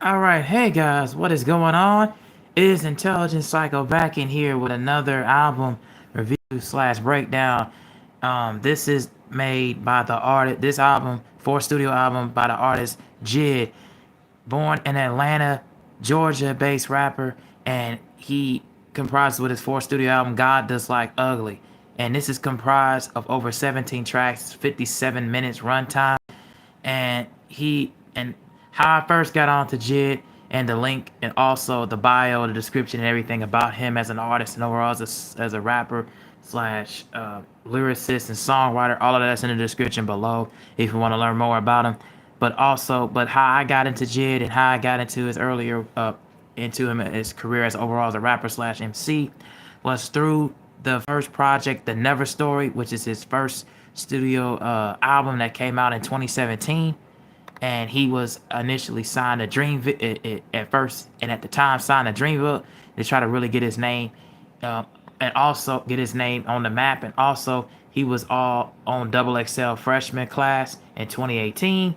All right, hey guys, what is going on? It is Intelligent Psycho back in here with another album review slash breakdown. This is made by the artist. This album, fourth studio album by the artist JID, born in Atlanta, Georgia-based rapper, and he comprised with his fourth studio album God Does Like Ugly, and this is comprised of over 17 tracks, 57 minutes runtime, and how I first got onto JID and the link and also the bio, the description, and everything about him as an artist and overall as a rapper slash lyricist and songwriter. All of that's in the description below if you want to learn more about him. But how I got into JID and how I got into his earlier into his career as overall as a rapper slash MC was through the first project, The Never Story, which is his first studio album that came out in 2017. And he was initially signed to Dreamville at first, and at the time signed to Dreamville to try to really get his name, and also get his name on the map. And also, he was all on Double XL freshman class in 2018.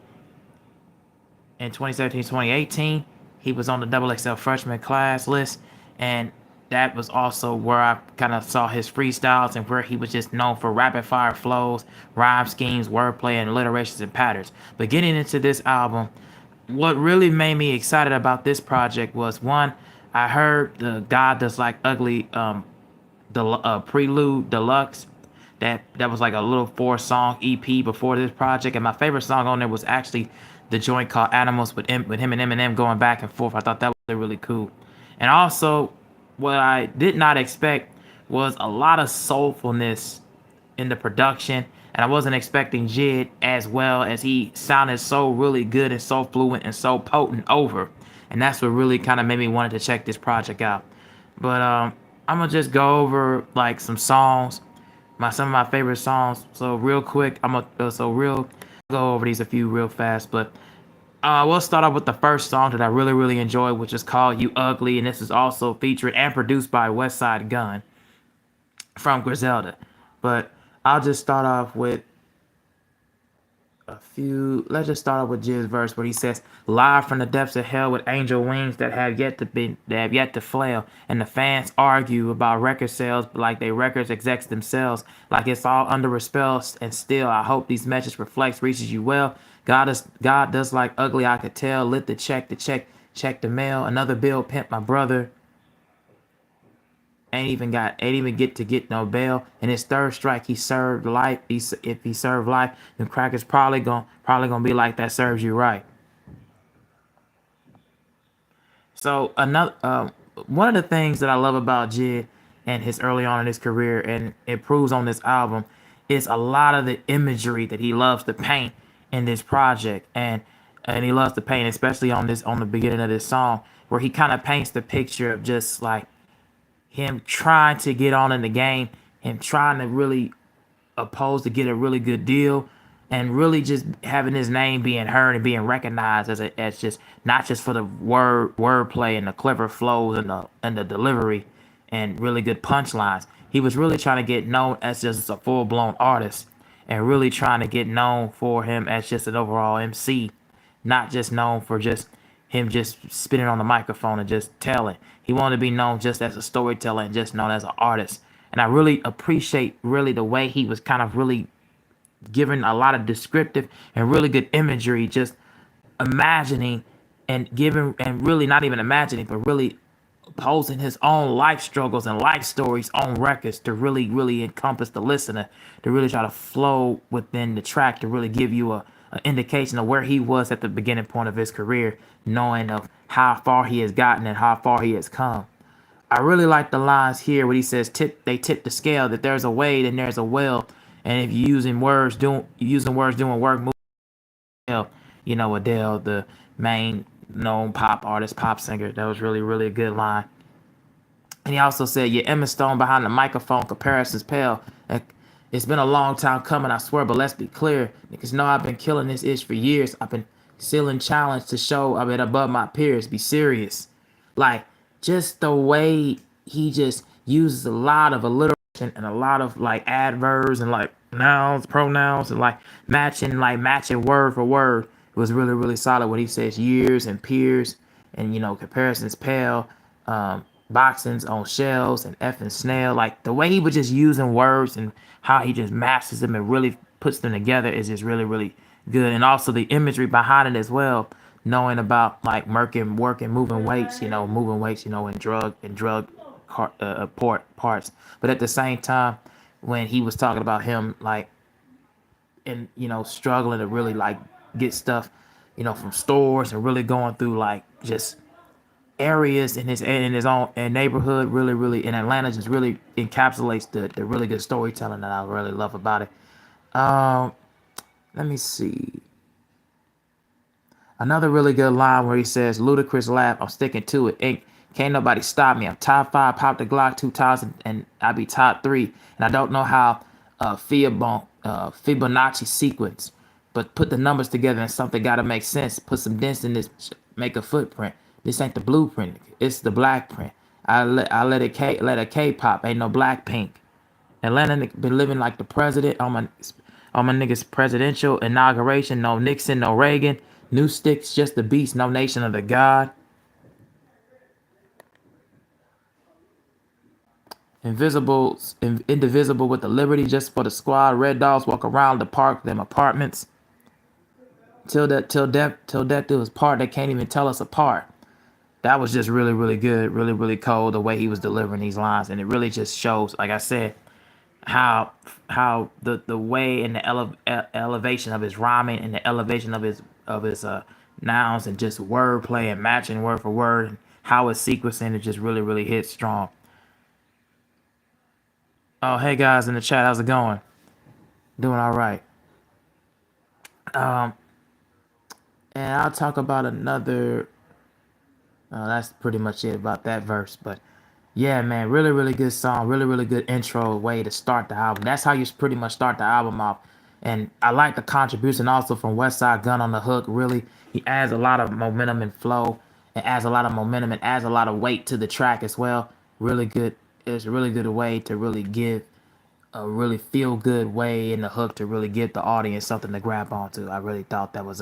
In 2017, 2018, he was on the Double XL freshman class list, and that was also where I kind of saw his freestyles and where he was just known for rapid fire flows, rhyme schemes, wordplay, and alliterations and patterns. But getting into this album, what really made me excited about this project was one, I heard the God That's Like Ugly the Prelude Deluxe. That was like a little 4 song EP before this project, and my favorite song on there was actually the joint called Animals with him and Eminem going back and forth. I thought that was really cool. And also, what I did not expect was a lot of soulfulness in the production, and I wasn't expecting JID as well, as he sounded so really good and so fluent and so potent over, and that's what really kind of made me wanted to check this project out. But I'm gonna just go over like some songs, my some of my favorite songs. So real quick, I'm gonna go over these a few real fast, but we'll start off with the first song that I really enjoyed, which is called "You Ugly," and this is also featured and produced by West Side Gun from Griselda. But I'll just start off with a few. Let's just start off with Jiz's verse where he says, "Live from the depths of hell with angel wings that have yet to flail, and the fans argue about record sales like they records execs themselves, like it's all under a spell. And still, I hope these messages reflects reaches you well. God does like ugly. I could tell. Lit check the mail. Another bill, pimp my brother." Ain't even get no bail. In his third strike, he served life. If he served life, then crackers probably gonna be like that. Serves you right. So another one of the things that I love about JID and his early on in his career, and it proves on this album, is a lot of the imagery that he loves to paint in this project, and he loves to paint, especially on the beginning of this song, where he kind of paints the picture of just like him trying to get on in the game, him trying to really oppose to get a really good deal, and really just having his name being heard and being recognized as just not just for the wordplay and the clever flows and the delivery and really good punchlines. He was really trying to get known as just a full blown artist, and really trying to get known for him as just an overall MC, not just known for just him just spitting on the microphone and just telling. He wanted to be known just as a storyteller and just known as an artist. And I really appreciate really the way he was kind of really giving a lot of descriptive and really good imagery, just imagining and giving, and really not even imagining, but really posing his own life struggles and life stories on records to really encompass the listener, to really try to flow within the track, to really give you an indication of where he was at the beginning point of his career, knowing of how far he has gotten and how far he has come. I really like the lines here where he says, they tip the scale, that there's a way, then there's a well, and if you're using words doing work, move Adele, Adele, the main known pop artist, pop singer. That was really a good line. And he also said, "Your Emma Stone behind the microphone, comparisons pale. It's been a long time coming, I swear, but let's be clear. Niggas know I've been killing this itch for years. I've been sealing challenge to show I've been above my peers. Be serious." Like, just the way he just uses a lot of alliteration and a lot of like adverbs and like nouns, pronouns, and like matching word for word. It was really solid. What he says, years and peers. and comparisons pale, boxings on shells and effing snail. Like the way he was just using words and how he just masters them and really puts them together is just really really good. And also the imagery behind it as well, knowing about like working, moving weights, in drug parts. But at the same time, when he was talking about him like and struggling to really like get stuff from stores and really going through like just areas in his own neighborhood, really really in Atlanta, just really encapsulates the really good storytelling that I really love about it. um Let me see. Another really good line where he says, "Ludacris laugh, I'm sticking to it. Can't nobody stop me. I'm top five, pop the Glock 2000, and I be top three. And I don't know how Fibonacci sequence, but put the numbers together and something gotta make sense. Put some dents in this, make a footprint. This ain't the blueprint. It's the black print. Let a K pop. Ain't no black pink. Atlanta been living like the president on my niggas presidential inauguration. No Nixon, no Reagan. New sticks, just the beast. No nation of the God. Indivisible with the liberty just for the squad. Red dogs walk around the park, them apartments. Till death do us part. They can't even tell us apart. That was just really, really good, really, really cold the way he was delivering these lines, and it really just shows, like I said, how the way and the elevation of his rhyming and the elevation of his nouns and just wordplay and matching word for word and how it's sequencing, it just really really hits strong. Oh, hey guys in the chat, how's it going? Doing all right. um and I'll talk about another. That's pretty much it about that verse. But yeah, man, really, really good song. Really, really good intro way to start the album. That's how you pretty much start the album off. And I like the contribution also from West Side Gun on the hook. Really, he adds a lot of momentum and flow, and adds a lot of momentum and adds a lot of weight to the track as well. Really good. It's a really good way to really give a really feel good way in the hook to really give the audience something to grab onto. I really thought that was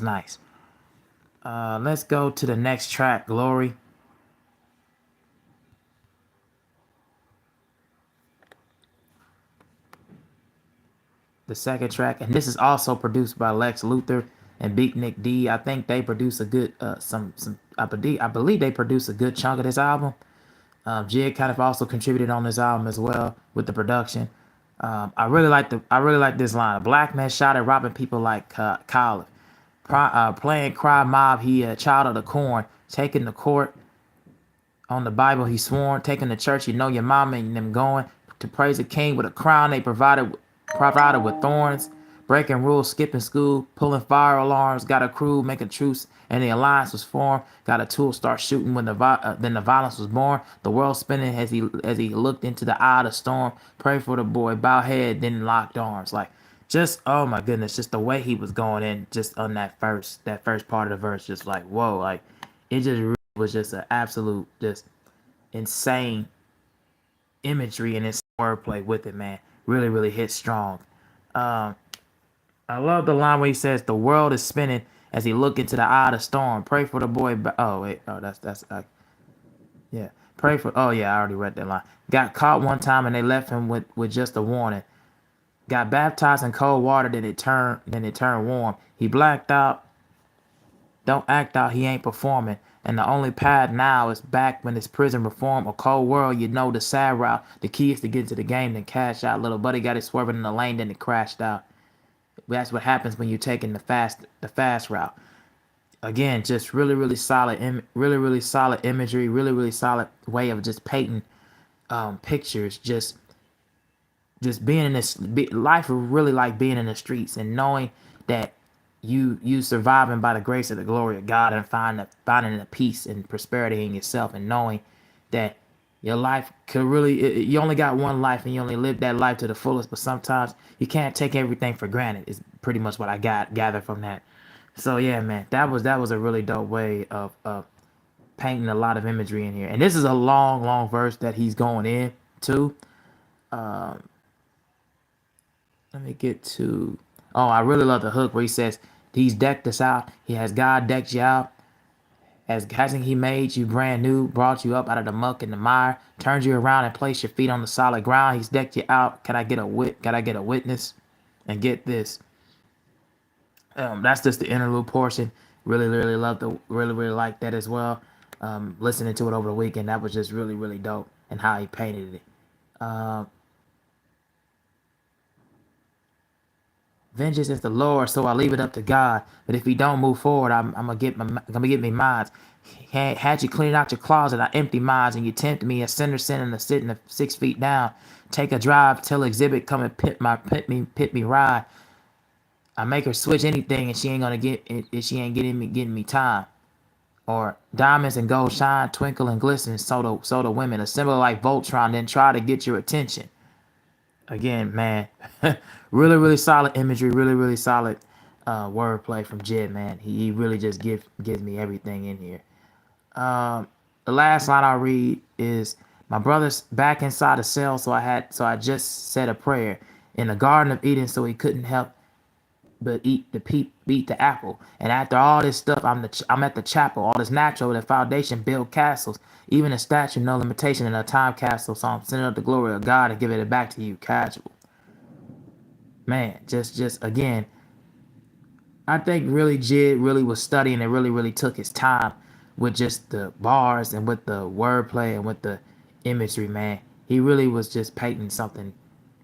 nice. Let's go to the next track, Glory. The second track, and this is also produced by Lex Luthor and Big Nick D. I think they produce a good some I believe they produce a good chunk of this album. JID kind of also contributed on this album as well with the production. I really like this line. A black man shot at robbing people like Khaled. Playing cry mob, he a child of the corn, taking the court on the Bible he sworn, taking the church, your mama and them going to praise the king with a crown they provided with thorns, breaking rules, skipping school, pulling fire alarms, got a crew, making truce, and the alliance was formed. Got a tool, start shooting when then the violence was born. The world spinning as he looked into the eye of the storm. Pray for the boy, bow head, then locked arms. Like just oh my goodness, just the way he was going in, just on that first part of the verse, just like whoa, like it just really was just an absolute just insane imagery and its wordplay with it, man. Really, really hit strong. Um, I love the line where he says, "The world is spinning as he look into the eye of the storm. Pray for the boy." Oh wait, oh yeah. Pray for. Oh yeah, I already read that line. Got caught one time and they left him with just a warning. Got baptized in cold water, then it turned warm. He blacked out. Don't act out, he ain't performing. And the only path now is back when it's prison reform or cold world. You know the sad route. The key is to get into the game, then cash out. Little buddy got it swerving in the lane, then it crashed out. That's what happens when you're taking the fast route. Again, just really, really solid, really, really solid imagery, really, really solid way of just painting pictures. Just being in life is really like being in the streets and knowing that you surviving by the grace of the glory of God and finding the peace and prosperity in yourself and knowing that your life could really you only got one life and you only live that life to the fullest, but sometimes you can't take everything for granted is pretty much what I gathered from that. So yeah, man, that was a really dope way of painting a lot of imagery in here, and this is a long long verse that he's going in to. Let me get to. Oh, I really love the hook where he says, "He's decked us out. He has God decked you out. As hasn't he made you brand new, brought you up out of the muck and the mire, turned you around and placed your feet on the solid ground? He's decked you out. Can I get a witness? And get this. That's just the interlude portion. Really love the really like that as well. Listening to it over the weekend, that was just really dope, and how he painted it. Um, Vengeance is the Lord, so I leave it up to God. But if he don't move forward, I'm gonna get me mines. Had you clean out your closet, I empty mines, and you tempt me a sinner sinning to sitting 6 feet down. Take a drive till exhibit come and pit me ride. I make her switch anything, and she ain't gonna get it if she ain't getting me time. Or diamonds and gold shine, twinkle and glisten, so the women assemble like Voltron, then try to get your attention. Again, man, really solid imagery, really solid wordplay from JID, man. He really just gives me everything in here. The last line I'll read is, my brother's back inside the cell, so I just said a prayer in the Garden of Eden, so he couldn't help but beat the apple. And after all this stuff, I'm at the chapel. All this natural, the foundation build castles. Even a statue, no limitation in a time capsule. So I'm sending up the glory of God and giving it back to you, casual. Man, just again, I think really JID really was studying and really took his time with just the bars and with the wordplay and with the imagery, man. He really was just painting something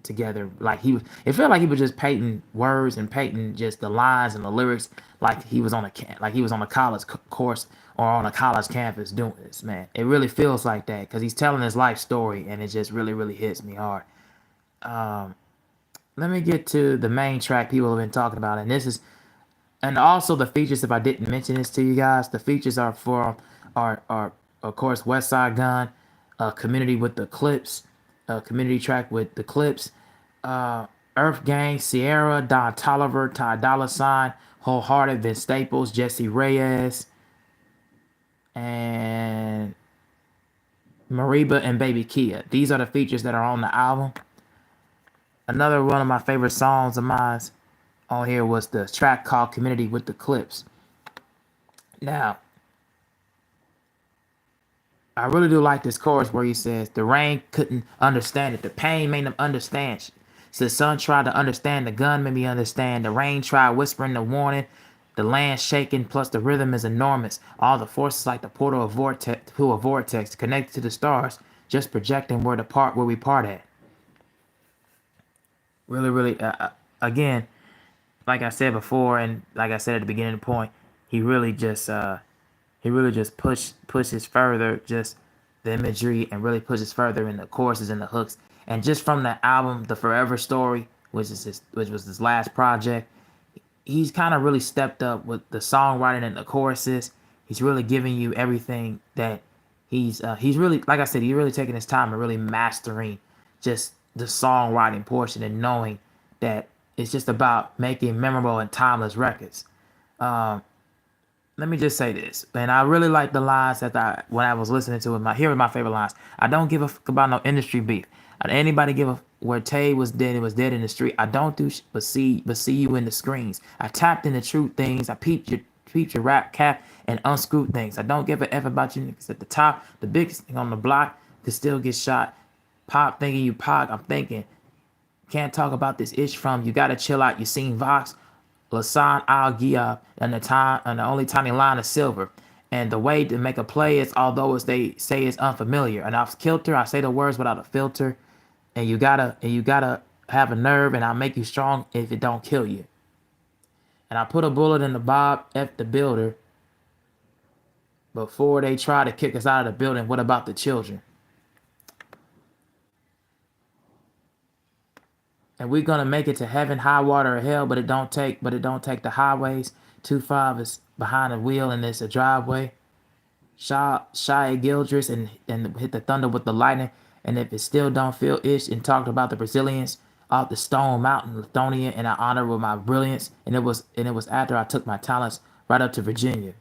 together. Like it felt like he was just painting words and painting just the lines and the lyrics, like he was on a college course or on a college campus doing this, man. It really feels like that because he's telling his life story, and it just really hits me hard. Let me get to the main track people have been talking about, and also the features. If I didn't mention this to you guys, the features are for are of course West Side Gun, Community with the Clips, community track with the Clips, Earth Gang, Sierra, Don Tolliver, Ty Dolla Sign, Wholehearted, Vince Staples, Jesse Reyes, and Mariba and Baby Kia. These are the features that are on the album. Another one of my favorite songs of mine on here was the track called Community with the Clips. Now, I really do like this chorus where he says, the rain couldn't understand it. The pain made them understand. So the sun tried to understand. The gun made me understand. The rain tried whispering the warning. The land shaking, plus the rhythm is enormous. All the forces like the portal of vortex connected to the stars, just projecting where we part at. Really, again, like I said before, and like I said at the beginning of the point, he really just pushes further just the imagery, and really pushes further in the choruses and the hooks. And just from the album, The Forever Story, which was his last project, he's kind of really stepped up with the songwriting and the choruses. He's really giving you everything that he's really, like I said, he's really taking his time and really mastering just the songwriting portion, and knowing that it's just about making memorable and timeless records. Let me just say this, and I really like the lines that when I was listening to it. Here are my favorite lines. I don't give a fuck about no industry beef. Anybody give a where Tay was dead, it was dead in the street. I don't do but see you in the screens. I tapped in the truth things. I peeped your rap cap and unscrewed things. I don't give a f about you niggas at the top. The biggest thing on the block could still get shot. Pop thinking you pop. I'm thinking can't talk about this ish from you. Gotta chill out. You seen Vox, Lasan Al Gia, and the only tiny line of silver. And the way to make a play is, although as they say it's unfamiliar. And off kilter, I say the words without a filter. And you gotta have a nerve, and I'll make you strong if it don't kill you. And I put a bullet in the Bob F the builder before they try to kick us out of the building. What about the children? And we're gonna make it to heaven, high water or hell, but it don't take the highways. 2-5 is behind the wheel, and it's a driveway. Shy Gildress and hit the thunder with the lightning. And if it still don't feel ish, and talked about the Brazilians off the Stone Mountain, Lithonia, and I honor with my brilliance. And it was after I took my talents right up to Virginia.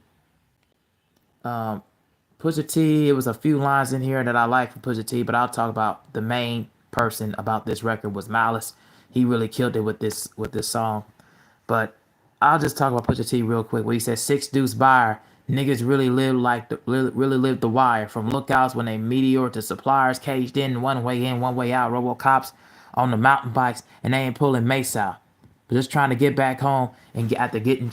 Pusha T, it was a few lines in here that I like from Pusha T, but I'll talk about the main person about this record was Malice. He really killed it with this song. But I'll just talk about Pusha T real quick. Where he says 6 deuce buyer, Niggas really really lived the wire. From lookouts when they meteor to suppliers caged in, one way out. Robocops on the mountain bikes, and they ain't pulling mace out. But just trying to get back home and after getting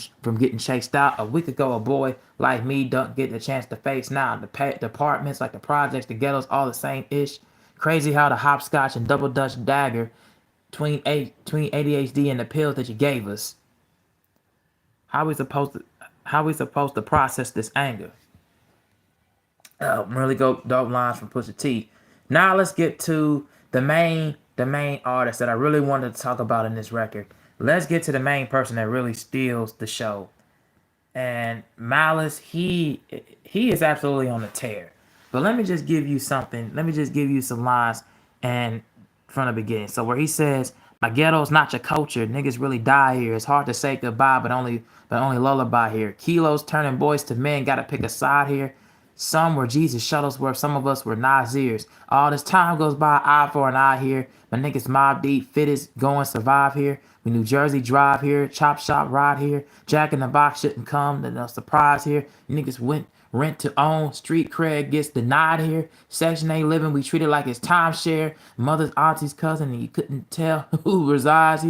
chased out. A week ago, a boy like me don't get the chance to face now. The apartments, like the projects, the ghettos, all the same ish. Crazy how the hopscotch and double dutch dagger between ADHD and the pills that you gave us. How we supposed to process this anger? Really dope lines from Pusha T. Now let's get to the main artist that I really wanted to talk about in this record. Let's get to the main person that really steals the show. And Malice, he is absolutely on a tear. But let me just give you something. Let me just give you some lines and from the beginning. So where he says, "My ghetto's not your culture. Niggas really die here. It's hard to say goodbye, but only lullaby here. Kilos turning boys to men. Gotta pick a side here. Some were Jesus Shuttlesworth. Some of us were Nazirs. All this time goes by, eye for an eye here. My niggas mob deep, fit is going survive here. We New Jersey drive here, chop shop ride here. Jack in the box shouldn't come, no surprise here. Niggas went rent to own, street cred gets denied here. Section 8 living, we treat it like it's timeshare. Mother's auntie's cousin, and you couldn't tell who reside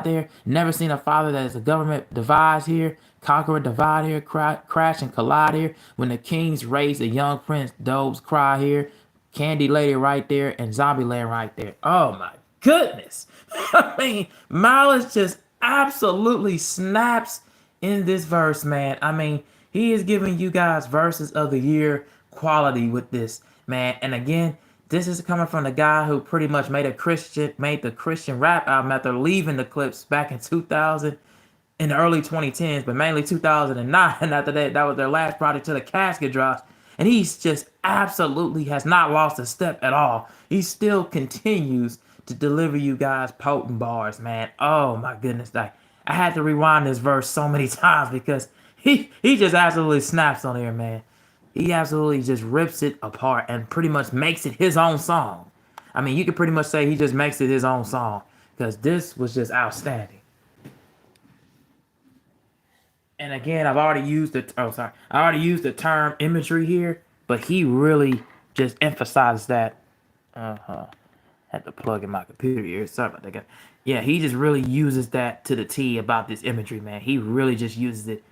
there. Never seen a father that is a government devise here. Conqueror divide here, crash and collide here. When the kings raise a young prince, doves cry here. Candy lady right there and zombie land right there. Oh my goodness. I mean, Miles just absolutely snaps in this verse, man. I mean, he is giving you guys verses of the year quality with this, man. And again, this is coming from the guy who pretty much made the Christian rap album after leaving the Clips back in 2000, in the early 2010s, but mainly 2009. And after that was their last project till the casket drops. And he's just absolutely has not lost a step at all. He still continues to deliver you guys potent bars, man. Oh my goodness, like I had to rewind this verse so many times because he just absolutely snaps on here, man. He absolutely just rips it apart and pretty much makes it his own song. I mean, you could pretty much say he just makes it his own song because this was just outstanding. And again, I already used the term imagery here, but he really just emphasizes that. Had to plug in my computer here. Sorry about that, guy. Yeah, he just really uses that to the T about this imagery, man. He really just uses it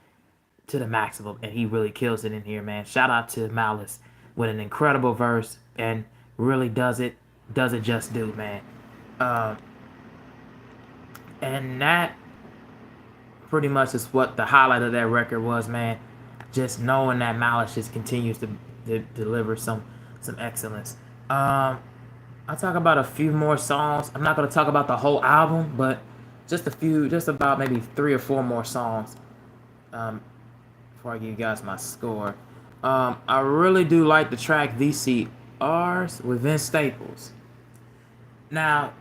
to the maximum, and he really kills it in here, man. Shout out to Malice with an incredible verse, and really does it just do, man. And that pretty much is what the highlight of that record was, man. Just knowing that Malice just continues to deliver some excellence. I'll talk about a few more songs. I'm not going to talk about the whole album, but just about maybe 3 or 4 more songs before I give you guys my score. I really do like the track VCRs with Vince Staples. Now,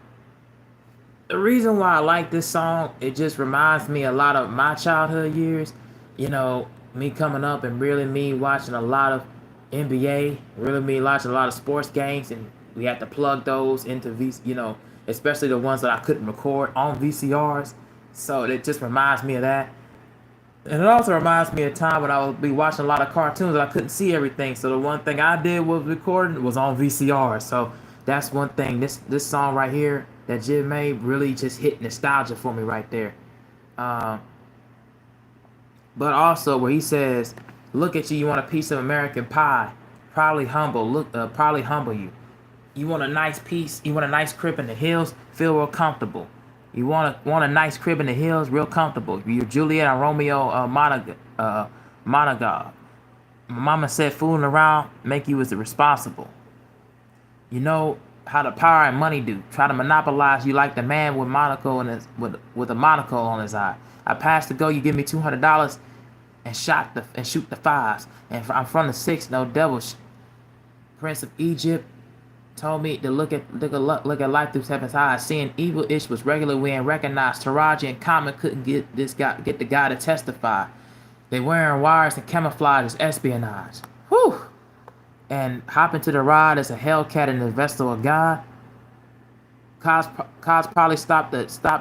the reason why I like this song, it just reminds me a lot of my childhood years. You know, me coming up and really me watching a lot of NBA, really me watching a lot of sports games, and we had to plug those into especially the ones that I couldn't record on VCRs. So it just reminds me of that. And it also reminds me of a time when I would be watching a lot of cartoons and I couldn't see everything. So the one thing I did was recording was on VCR. So that's one thing. This song right here that JID made really just hit nostalgia for me right there. But also where he says, "Look at you, you want a piece of American pie, probably humble you. You want a nice piece, you want a nice crib in the hills, feel real comfortable. You want a nice crib in the hills, real comfortable. You're Juliet and Romeo Monogon. My mama said fooling around make you as irresponsible. You know how the power and money do. Try to monopolize you like the man with with a monocle on his eye. I passed the go, you give me $200 and shoot the fives. And I'm from the 6, no devils. Prince of Egypt told me to look at life through heaven's eyes. Seeing evil-ish was regular. We ain't recognized. Taraji and Common couldn't get the guy to testify. They wearing wires and camouflage as espionage. Whew. And hop into the ride as a Hellcat in the vessel of God. Cops probably stop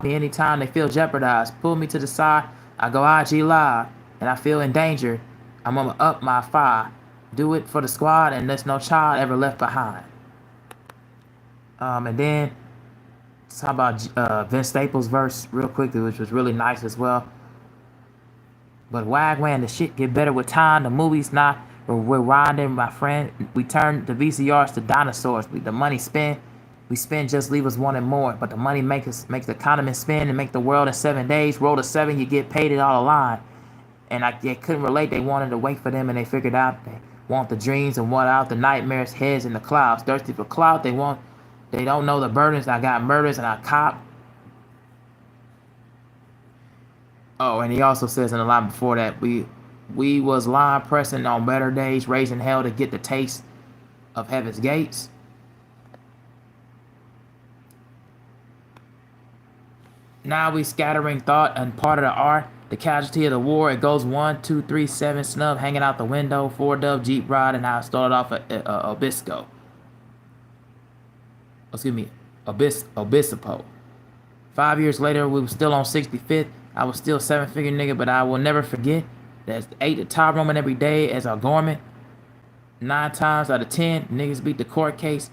me anytime they feel jeopardized. Pull me to the side. I go IG live, and I feel endangered. I'm gonna up my fire. Do it for the squad, and there's no child ever left behind. And then talk about Vince Staples' verse real quickly, which was really nice as well. But Wagwan, the shit get better with time. The movie's not. We're winding, my friend. We turn the VCRs to dinosaurs. The money spent. We spend just leave us wanting more. But the money makes the economy spin and make the world in 7 days. Roll to 7, you get paid it all aligned. And they couldn't relate. They wanted to wait for them, and they figured out they want the dreams and want out the nightmares, heads in the clouds. Thirsty for clout. They don't know the burdens. I got murders and I cop. Oh, and he also says in the line before that, we was line pressing on better days, raising hell to get the taste of heaven's gates. Now we scattering thought and part of the art. The casualty of the war, it goes 1, 2, 3, 7, snub hanging out the window, 4 dub Jeep ride, and I started off at Obisco. Excuse me, Obispo. 5 years later, we were still on 65th. I was still 7-figure nigga, but I will never forget that 8 the top rooming every day as our garment. 9 times out of 10, niggas beat the court case.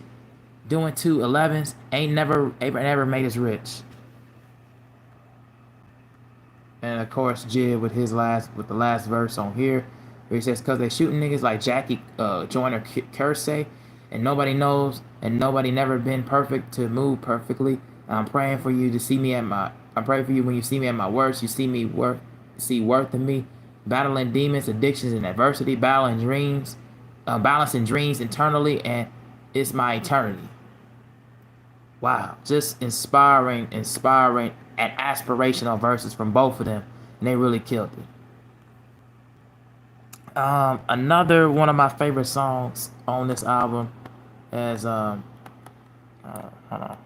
Doing 2 11s ain't never made us rich. And of course, JID with the last verse on here, where he says, "Cause they shooting niggas like Jackie Joyner Kersey, and nobody knows, and nobody never been perfect to move perfectly. I'm praying for you to see me at my. I'm praying for you when you see me at my worst. You see worth in me, battling demons, addictions, and adversity, balancing dreams internally, and it's my eternity." Wow, just inspiring, and aspirational verses from both of them, and they really killed it. Another one of my favorite songs on this album is hold on.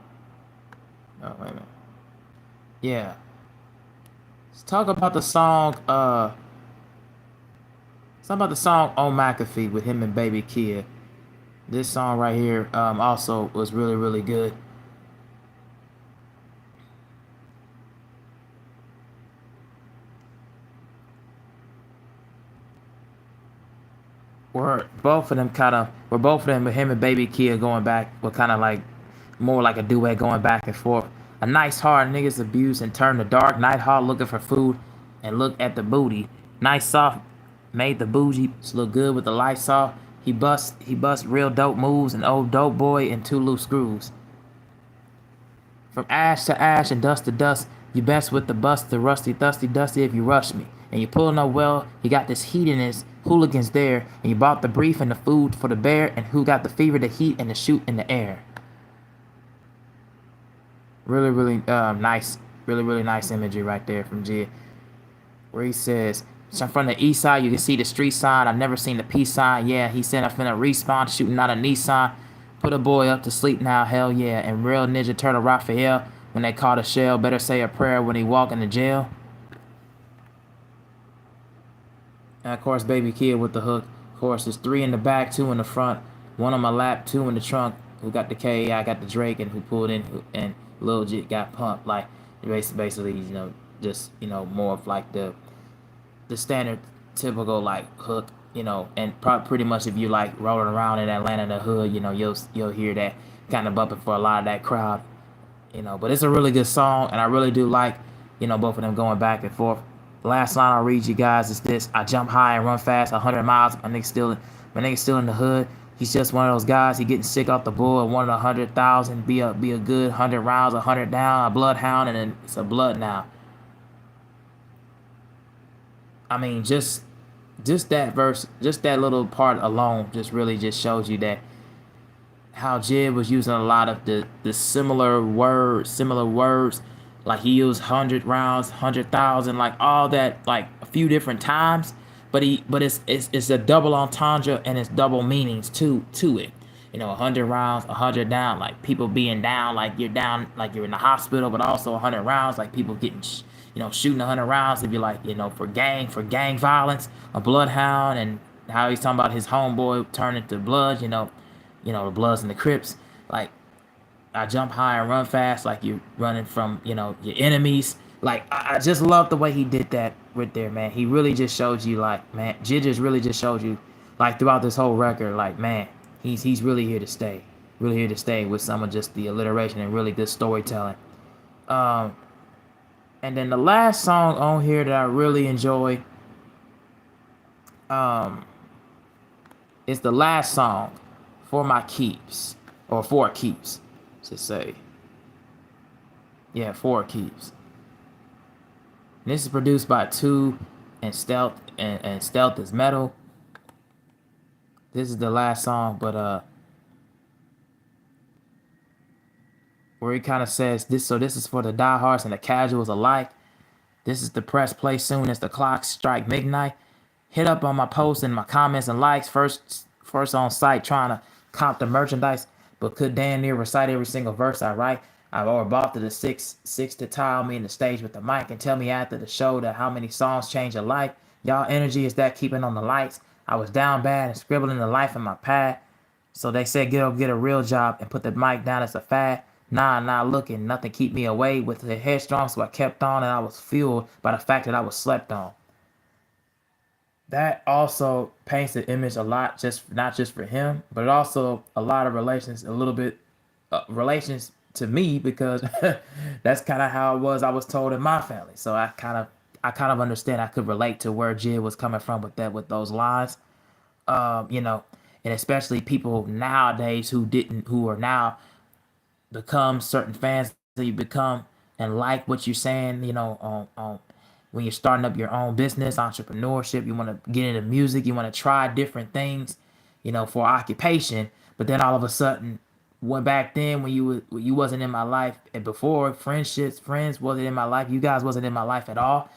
Oh, wait a minute. Yeah. Let's talk about the song Oh McAfee with him and Baby Kia. This song right here also was really, really good. Both of them with him and Baby Kia going back, were kind of like more like a duet going back and forth. A nice hard niggas abuse and turn to dark. Night hard looking for food and look at the booty. Nice soft made the bougie look good with the lights off. He bust real dope moves, an old dope boy and 2 loose screws. From ash to ash and dust to dust, you best with the bust, the rusty, dusty if you rush me. And you pulling up well, you got this heat in his hooligans there, and you bought the brief and the food for the bear, and who got the fever, the heat, and the shoot in the air. Really, really nice, really nice imagery right there from JID, where he says, "So from the east side, you can see the street side. I never seen the peace sign. Yeah, he said I'm finna respawn, shooting out a Nissan. Put a boy up to sleep now, hell yeah. And real Ninja Turtle Raphael, when they caught a shell, better say a prayer when he walk into jail." And of course, Baby Kid with the hook. Of course, there's 3 in the back, 2 in the front, 1 on my lap, 2 in the trunk. Who got the K? I got the Drake, and who pulled in, and Lil Jit got pumped. Like basically, just more of like the standard, typical like hook, and pretty much if you like rolling around in Atlanta in the hood, you'll hear that kind of bumping for a lot of that crowd, But it's a really good song, and I really do like, both of them going back and forth. The last line I'll read you guys is this: "I jump high and run fast, 100 miles. My nigga's still in the hood. He's just one of those guys. He getting sick off the bull. One of the 100,000. Be a good 100 rounds, 100 down. A bloodhound, and then it's a blood now." I mean, just that verse, just that little part alone, just really just shows you that how JID was using a lot of the similar words. Like he used 100 rounds, 100,000, like all that, like a few different times. But it's a double entendre, and it's double meanings to it. 100 rounds, 100 down, like people being down, like you're down, like you're in the hospital, but also 100 rounds, like people getting, shooting 100 rounds if you like, for gang violence, a bloodhound, and how he's talking about his homeboy turning to blood, the Bloods and the Crips, like I jump high and run fast, like you're running from, your enemies. Like I just love the way he did that right there, man. He really just showed you, like, man, JID just really just showed you, like, throughout this whole record, like, man, he's really here to stay, really here to stay with some of just the alliteration and really good storytelling. Um, and then the last song on here that I really enjoy, um, is the last song, For My Keeps, or For Keeps, to say. Yeah, For Keeps. And this is produced by Two and Stealth, and Stealth is Metal. This is the last song, but where he kind of says this. So this is for the diehards and the casuals alike. This is the press play soon as the clocks strike midnight. Hit up on my posts and my comments and likes. First on site trying to comp the merchandise, but could damn near recite every single verse I write. I've already bought to the six to tile me in the stage with the mic and tell me after the show that how many songs change your life. Y'all energy is that keeping on the lights. I was down bad and scribbling the life in my pad. So they said get a real job and put the mic down as a fad. Nah, not looking, nothing keep me away with the headstrong, so I kept on and I was fueled by the fact that I was slept on. That also paints the image a lot, just not just for him, but also a lot of relations, a little bit relations to me, because that's kind of how it was. I was told in my family, so I kind of understand. I could relate to where JID was coming from with that, with those lines. You know, and especially people nowadays who are now become certain fans that you become and like what you're saying, you know, on when you're starting up your own business, entrepreneurship, you want to get into music, you want to try different things, you know, for occupation. But then all of a sudden, when back then when you wasn't in my life, and before friends wasn't in my life, you guys wasn't in my life at all.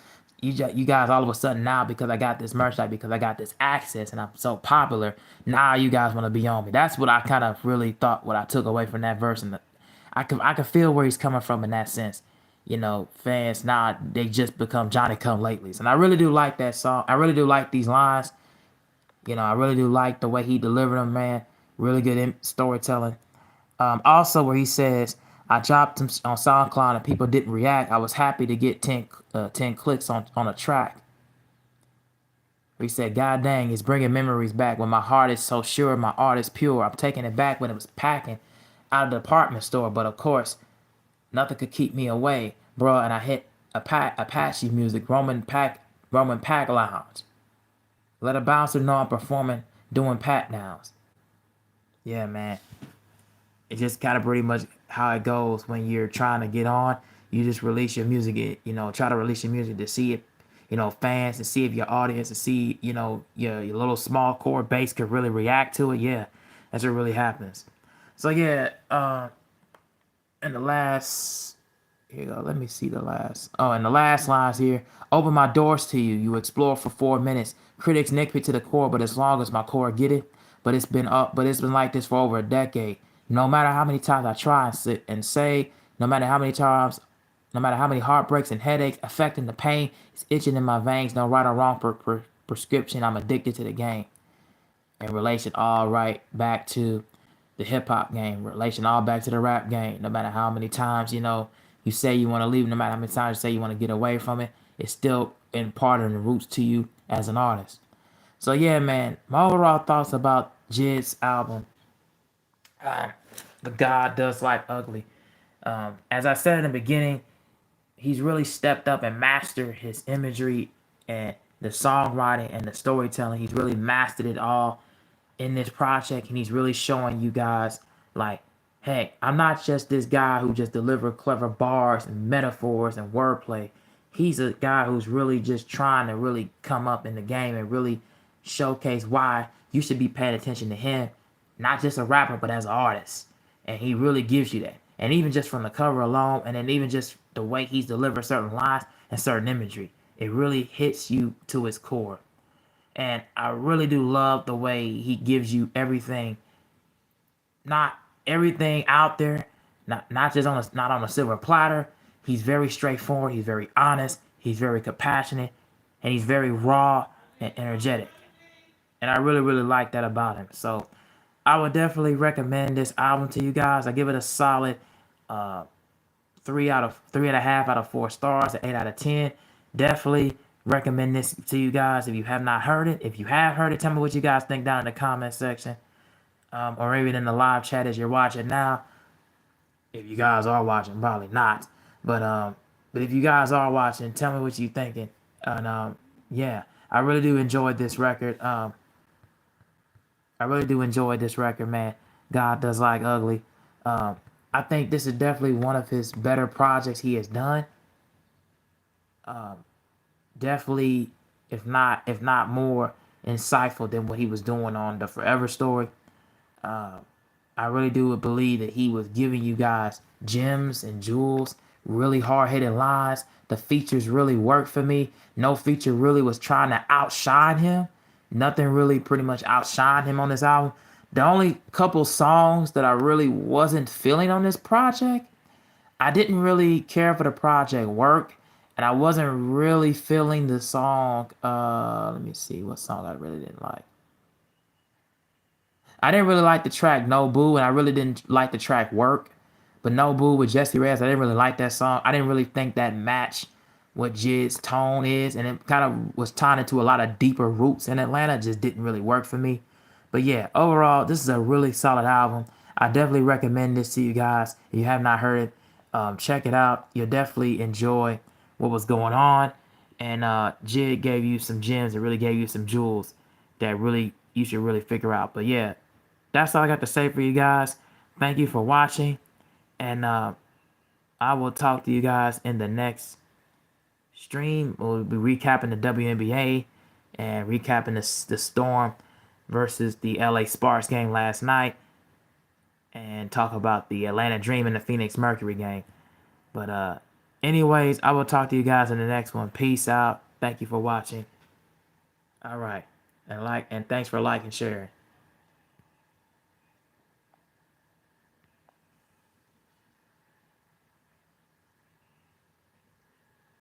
You guys all of a sudden now, because I got this merchandise, because I got this access and I'm so popular, now you guys want to be on me. That's what I kind of really thought, what I took away from that verse, and I can feel where he's coming from in that sense. You know, fans now, they just become Johnny Come Latelys, and I really do like that song. I really do like these lines. You know, I really do like the way he delivered them, man. Really good storytelling. Also, where he says, I dropped him on SoundCloud and people didn't react. I was happy to get 10 clicks on a track. He said, God dang, it's bringing memories back. When my heart is so sure, my art is pure. I'm taking it back when it was packing out of the department store. But of course, nothing could keep me away, bro. And I hit Apache music, Roman Pack Lounge. Let a bouncer know I'm performing, doing pat downs. Yeah, man. It's just kind of pretty much how it goes when you're trying to get on. You just release your music, you know, try to release your music to see if, you know, fans, to see if your audience, to see, you know, your little small core base could really react to it. Yeah, that's what really happens. So yeah, and the last, here you go, let me see the last. Oh, and the last lines here. Open my doors to you. You explore for 4 minutes. Critics nick me to the core, but as long as my core get it. But it's been like this for over a decade. No matter how many times I try and sit and say, no matter how many times, no matter how many heartbreaks and headaches affecting the pain, it's itching in my veins. No right or wrong prescription. I'm addicted to the game. And relation all right back to the hip hop game, relation all back to the rap game. No matter how many times, you know, you say you want to leave, no matter how many times you say you want to get away from it, it's still in part of the roots to you as an artist. So yeah, man, my overall thoughts about JID's album, The God Does Life Ugly. As I said in the beginning, he's really stepped up and mastered his imagery and the songwriting and the storytelling. He's really mastered it all in this project, and he's really showing you guys, like, hey, I'm not just this guy who just deliver clever bars and metaphors and wordplay. He's a guy who's really just trying to really come up in the game and really showcase why you should be paying attention to him, not just a rapper, but as an artist. And he really gives you that. And even just from the cover alone, and then even just the way he's delivered certain lines and certain imagery, it really hits you to its core. And I really do love the way he gives you everything, not everything out there, not just not on a silver platter. He's very straightforward, he's very honest, he's very compassionate, and he's very raw and energetic. And I really, really like that about him. So I would definitely recommend this album to you guys. I give it a solid 3.5 out of 4 stars, an 8 out of 10. Definitely recommend this to you guys if you have not heard it. If you have heard it, tell me what you guys think down in the comment section, or even in the live chat as you're watching now. If you guys are watching, probably not, but if you guys are watching, tell me what you thinking. And yeah, I really do enjoy this record. I really do enjoy this record, man. God Does Like Ugly. Um, I think this is definitely one of his better projects he has done. Definitely, if not more insightful than what he was doing on the Forever Story. I really do believe that he was giving you guys gems and jewels, really hard-hitting lines. The features really worked for me. No feature really was trying to outshine him. Nothing really pretty much outshined him on this album. The only couple songs that I really wasn't feeling on this project, I didn't really care for the project work, and I wasn't really feeling the song. Let me see what song I really didn't like. I didn't really like the track No Boo, and I really didn't like the track Work. But No Boo with Jesse Reyes, I didn't really like that song. I didn't really think that matched what JID's tone is, and it kind of was tying into a lot of deeper roots in Atlanta. It just didn't really work for me. But yeah, overall, this is a really solid album. I definitely recommend this to you guys. If you have not heard it, check it out. You'll definitely enjoy what was going on. And JID gave you some gems. It really gave you some jewels that really you should really figure out. But yeah, that's all I got to say for you guys. Thank you for watching, and I will talk to you guys in the next stream. We'll be recapping the WNBA and recapping the Storm versus the LA Sparks game last night, and talk about the Atlanta Dream and the Phoenix Mercury game. But anyways, I will talk to you guys in the next one. Peace out. Thank you for watching. All right, and thanks for liking and sharing.